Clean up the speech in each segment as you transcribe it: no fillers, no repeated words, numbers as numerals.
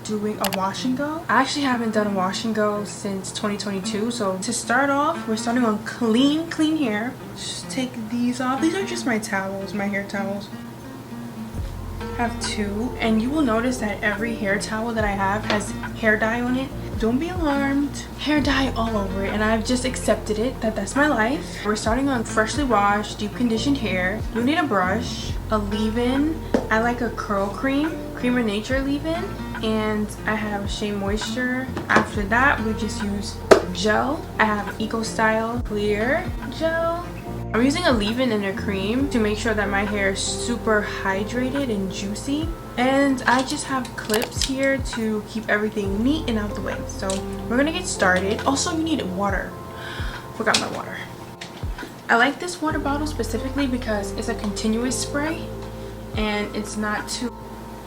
doing a wash and go. I actually haven't done a wash and go since 2022. So to start off, we're starting on clean hair. Just take these off. These are just my towels, my hair towels. I have two, and you will notice that every hair towel that I have has hair dye on it. Don't be alarmed. Hair dye all over it, and I've just accepted it that that's my life. We're starting on freshly washed, deep conditioned hair. You need a brush, a leave-in. I like a curl cream of nature leave-in, and I have Shea Moisture. After that, we just use gel. I have Eco Style clear gel. I'm using a leave-in and a cream to make sure that my hair is super hydrated and juicy. And I just have clips here to keep everything neat and out the way. So we're gonna get started. Also, you need water. Forgot my water. I like this water bottle specifically because it's a continuous spray and it's not too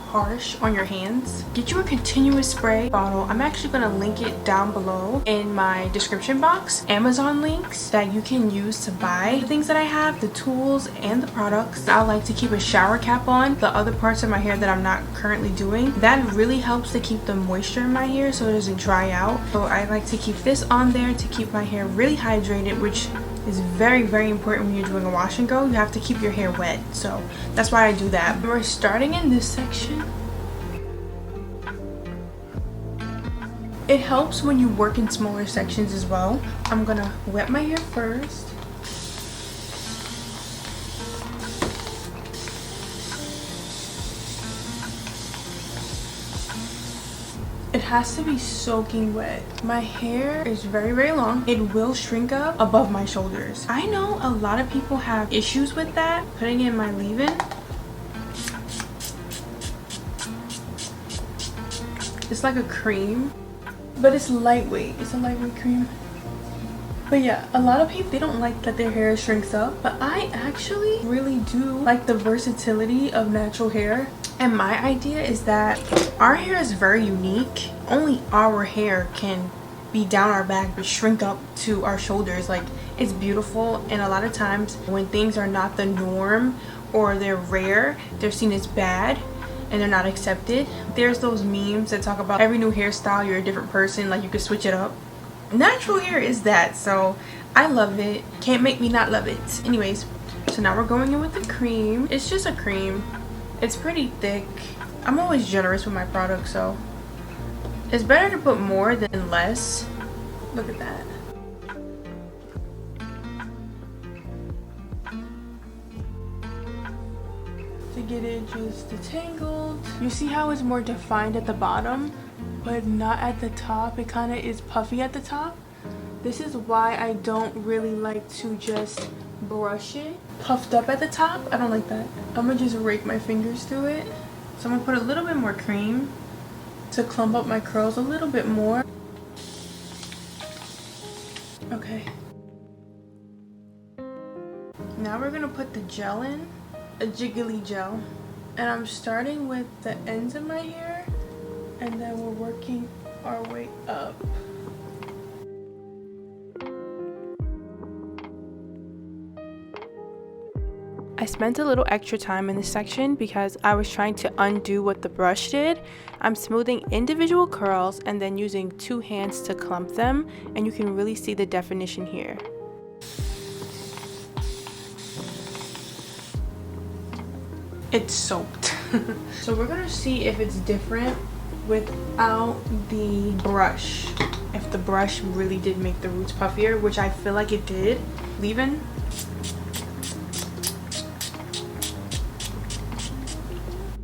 harsh on your hands. Get you a continuous spray bottle. I'm actually going to link it down below in my description box. Amazon links that you can use to buy the things that I have, the tools and the products. I like to keep a shower cap on the other parts of my hair that I'm not currently doing. That really helps to keep the moisture in my hair so it doesn't dry out. So I like to keep this on there to keep my hair really hydrated, which is very important when you're doing a wash and go. You have to keep your hair wet, so that's why I do that. We're starting in this section. It helps when you work in smaller sections as well. I'm gonna wet my hair first. It has to be soaking wet. My hair is very long. It will shrink up above my shoulders. I know a lot of people have issues with that. Putting in my leave-in. It's like a cream, but it's lightweight. It's a lightweight cream. But yeah, a lot of people, they don't like that their hair shrinks up, but I actually really do like the versatility of natural hair. And my idea is that our hair is very unique. Only our hair can be down our back but shrink up to our shoulders. Like, it's beautiful, and a lot of times when things are not the norm or they're rare, they're seen as bad and they're not accepted. There's those memes that talk about every new hairstyle, you're a different person, like you could switch it up. Natural hair is that, so I love it. Can't make me not love it. Anyways, so now we're going in with the cream. It's just a cream. It's pretty thick. I'm always generous with my products, so it's better to put more than less. Look at that. To get it just detangled. You see how it's more defined at the bottom, but not at the top. It kind of is puffy at the top. This is why I don't really like to just brush it puffed up at the top. I don't like that. I'm gonna just rake my fingers through it. So I'm gonna put a little bit more cream to clump up my curls a little bit more. Okay. Now we're gonna put the gel in, a jiggly gel. And I'm starting with the ends of my hair, and then we're working our way up. I spent a little extra time in this section because I was trying to undo what the brush did. I'm smoothing individual curls and then using two hands to clump them, and you can really see the definition here. It's soaked. So we're gonna see if it's different without the brush. If the brush really did make the roots puffier, which I feel like it did. Leave-in.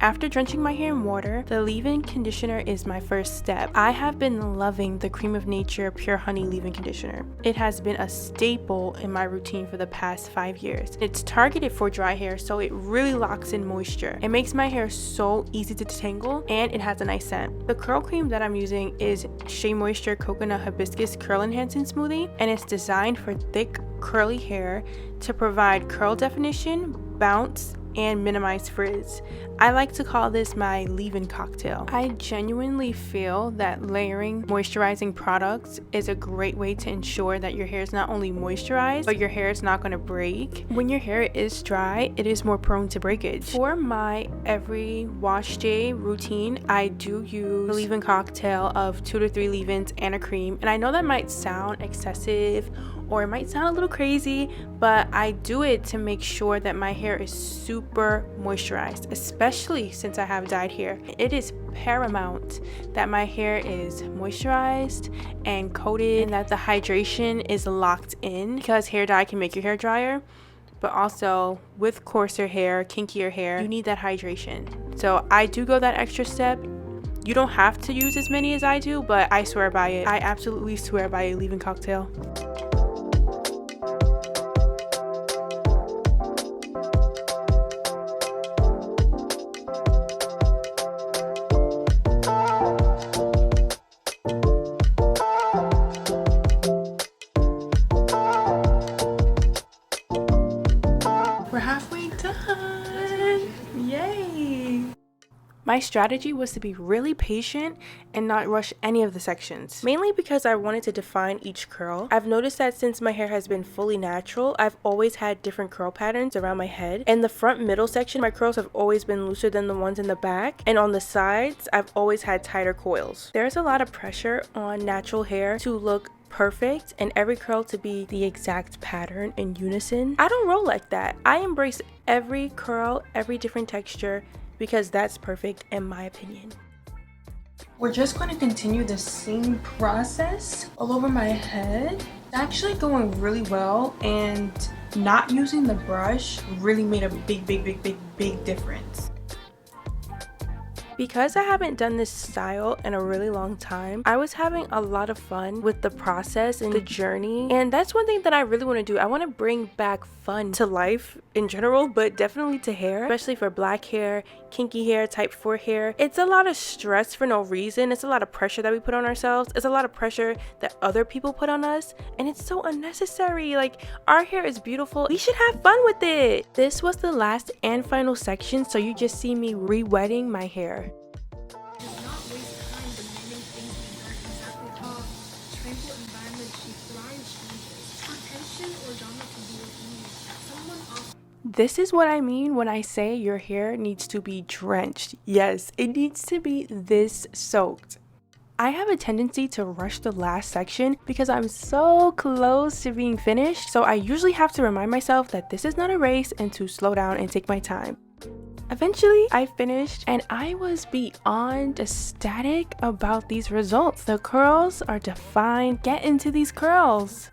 After drenching my hair in water, the leave-in conditioner is my first step. I have been loving the Cream of Nature Pure Honey leave-in conditioner. It has been a staple in my routine for the past 5 years. It's targeted for dry hair, so it really locks in moisture. It makes my hair so easy to detangle, and it has a nice scent. The curl cream that I'm using is Shea Moisture Coconut Hibiscus Curl Enhancing Smoothie, and it's designed for thick, curly hair to provide curl definition, bounce, and minimize frizz. I like to call this my leave-in cocktail. I genuinely feel that layering moisturizing products is a great way to ensure that your hair is not only moisturized, but your hair is not going to break. When your hair is dry, it is more prone to breakage. For my every wash day routine, I do use a leave-in cocktail of 2 to 3 leave-ins and a cream. And I know that might sound excessive or it might sound a little crazy, but I do it to make sure that my hair is super moisturized, especially since I have dyed hair. It is paramount that my hair is moisturized and coated and that the hydration is locked in, because hair dye can make your hair drier. But also with coarser hair, kinkier hair, you need that hydration. So I do go that extra step. You don't have to use as many as I do, but I swear by it. I absolutely swear by a leave-in cocktail. We're halfway done. Yay! My strategy was to be really patient and not rush any of the sections, mainly because I wanted to define each curl. I've noticed that since my hair has been fully natural, I've always had different curl patterns around my head. In the front middle section, my curls have always been looser than the ones in the back, and on the sides, I've always had tighter coils. There's a lot of pressure on natural hair to look perfect and every curl to be the exact pattern in unison. I don't roll like that. I embrace every curl, every different texture, because that's perfect in my opinion. We're just going to continue the same process all over my head. It's actually going really well, and not using the brush really made a big difference. Because I haven't done this style in a really long time, I was having a lot of fun with the process and the journey, and that's one thing that I really want to do. I want to bring back fun to life in general, but definitely to hair, especially for black hair, kinky hair, type 4 hair. It's a lot of stress for no reason. It's a lot of pressure that we put on ourselves. It's a lot of pressure that other people put on us, and it's so unnecessary. Like, our hair is beautiful. We should have fun with it. This was the last and final section, so you just see me re-wetting my hair. This is what I mean when I say your hair needs to be drenched. Yes, it needs to be this soaked. I have a tendency to rush the last section because I'm so close to being finished, so I usually have to remind myself that this is not a race and to slow down and take my time. Eventually, I finished and I was beyond ecstatic about these results. The curls are defined. Get into these curls.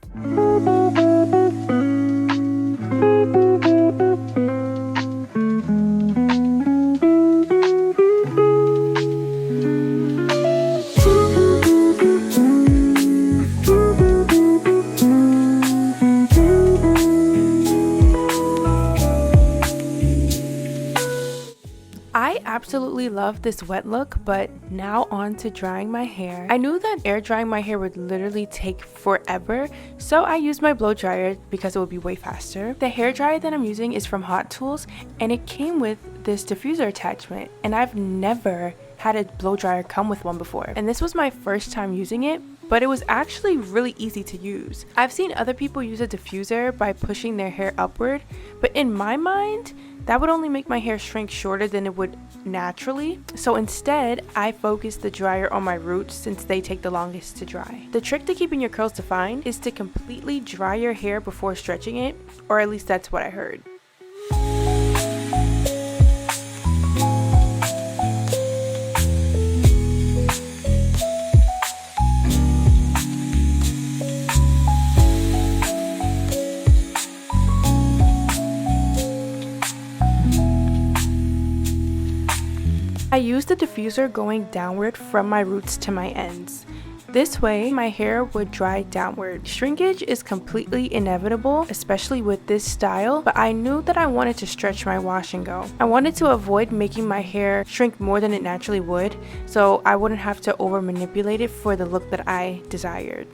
I absolutely love this wet look, but now on to drying my hair. I knew that air drying my hair would literally take forever, so I used my blow dryer because it would be way faster. The hair dryer that I'm using is from Hot Tools, and it came with this diffuser attachment, and I've never had a blow dryer come with one before, and this was my first time using it, but it was actually really easy to use. I've seen other people use a diffuser by pushing their hair upward, but in my mind, that would only make my hair shrink shorter than it would naturally. So instead, I focused the dryer on my roots since they take the longest to dry. The trick to keeping your curls defined is to completely dry your hair before stretching it, or at least that's what I heard. I used the diffuser going downward from my roots to my ends. This way, my hair would dry downward. Shrinkage is completely inevitable, especially with this style, but I knew that I wanted to stretch my wash and go. I wanted to avoid making my hair shrink more than it naturally would, so I wouldn't have to over manipulate it for the look that I desired.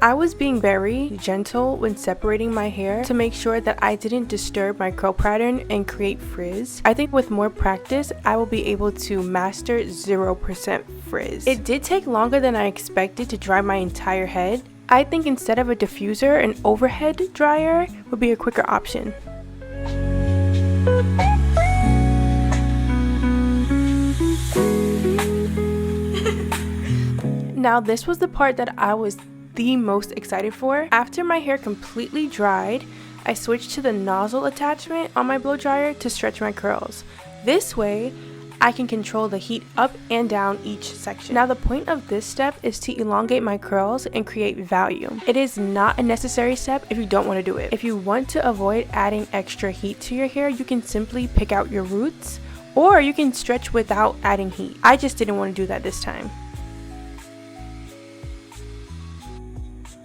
I was being very gentle when separating my hair to make sure that I didn't disturb my curl pattern and create frizz. I think with more practice, I will be able to master 0% frizz. It did take longer than I expected to dry my entire head. I think instead of a diffuser, an overhead dryer would be a quicker option. Now this was the part that I was the most excited for. After my hair completely dried, I switched to the nozzle attachment on my blow dryer to stretch my curls. This way, I can control the heat up and down each section. Now the point of this step is to elongate my curls and create volume. It is not a necessary step if you don't want to do it. If you want to avoid adding extra heat to your hair, you can simply pick out your roots, or you can stretch without adding heat. I just didn't want to do that this time.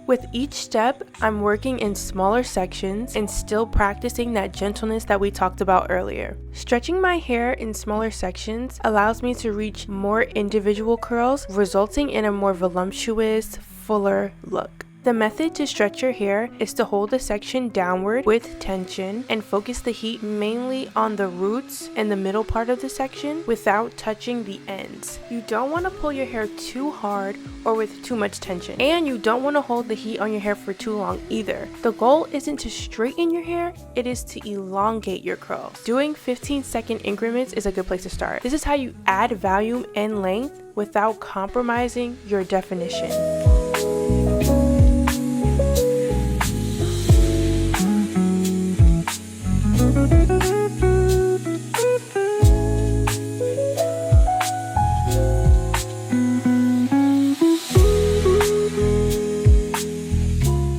With each step, I'm working in smaller sections and still practicing that gentleness that we talked about earlier. Stretching my hair in smaller sections allows me to reach more individual curls, resulting in a more voluptuous, fuller look. The method to stretch your hair is to hold the section downward with tension and focus the heat mainly on the roots and the middle part of the section without touching the ends. You don't want to pull your hair too hard or with too much tension, and you don't want to hold the heat on your hair for too long either. The goal isn't to straighten your hair, it is to elongate your curls. Doing 15-second increments is a good place to start. This is how you add volume and length without compromising your definition.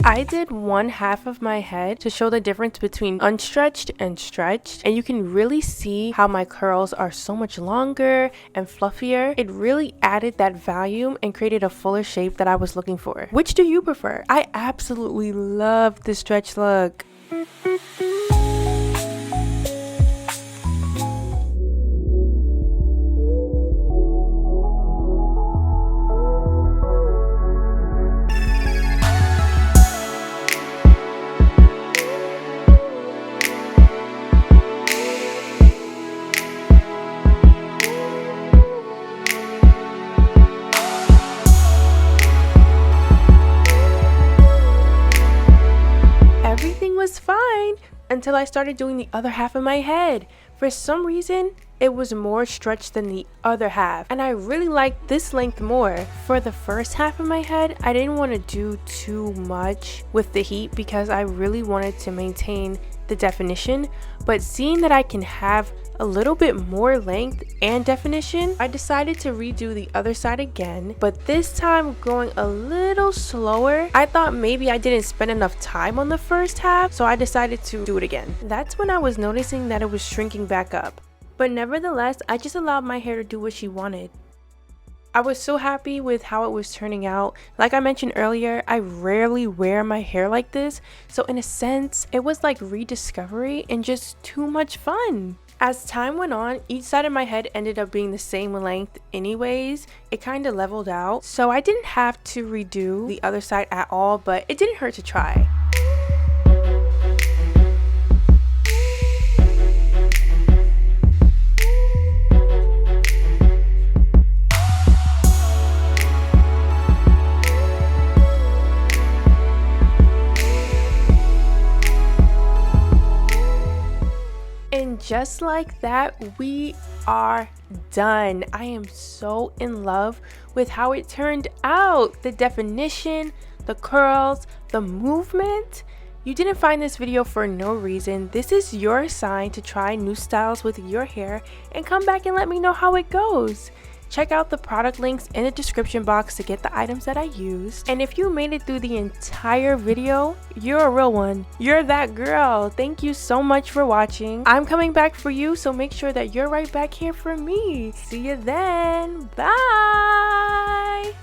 I did one half of my head to show the difference between unstretched and stretched, and you can really see how my curls are so much longer and fluffier. It really added that volume and created a fuller shape that I was looking for. Which do you prefer? I absolutely love the stretch look. Was fine until I started doing the other half of my head. For some reason, it was more stretched than the other half, and I really liked this length more. For the first half of my head, I didn't want to do too much with the heat because I really wanted to maintain the definition, but seeing that I can have a little bit more length and definition, I decided to redo the other side again, but this time going a little slower. I thought maybe I didn't spend enough time on the first half, so I decided to do it again. That's when I was noticing that it was shrinking back up, but nevertheless, I just allowed my hair to do what she wanted. I was so happy with how it was turning out. Like I mentioned earlier, I rarely wear my hair like this, so in a sense, it was like rediscovery and just too much fun. As time went on, each side of my head ended up being the same length anyways. It kind of leveled out, so I didn't have to redo the other side at all, but it didn't hurt to try. And just like that, we are done. I am so in love with how it turned out. The definition, the curls, the movement. You didn't find this video for no reason. This is your sign to try new styles with your hair and come back and let me know how it goes. Check out the product links in the description box to get the items that I used. And if you made it through the entire video, you're a real one. You're that girl. Thank you so much for watching. I'm coming back for you, so make sure that you're right back here for me. See you then. Bye.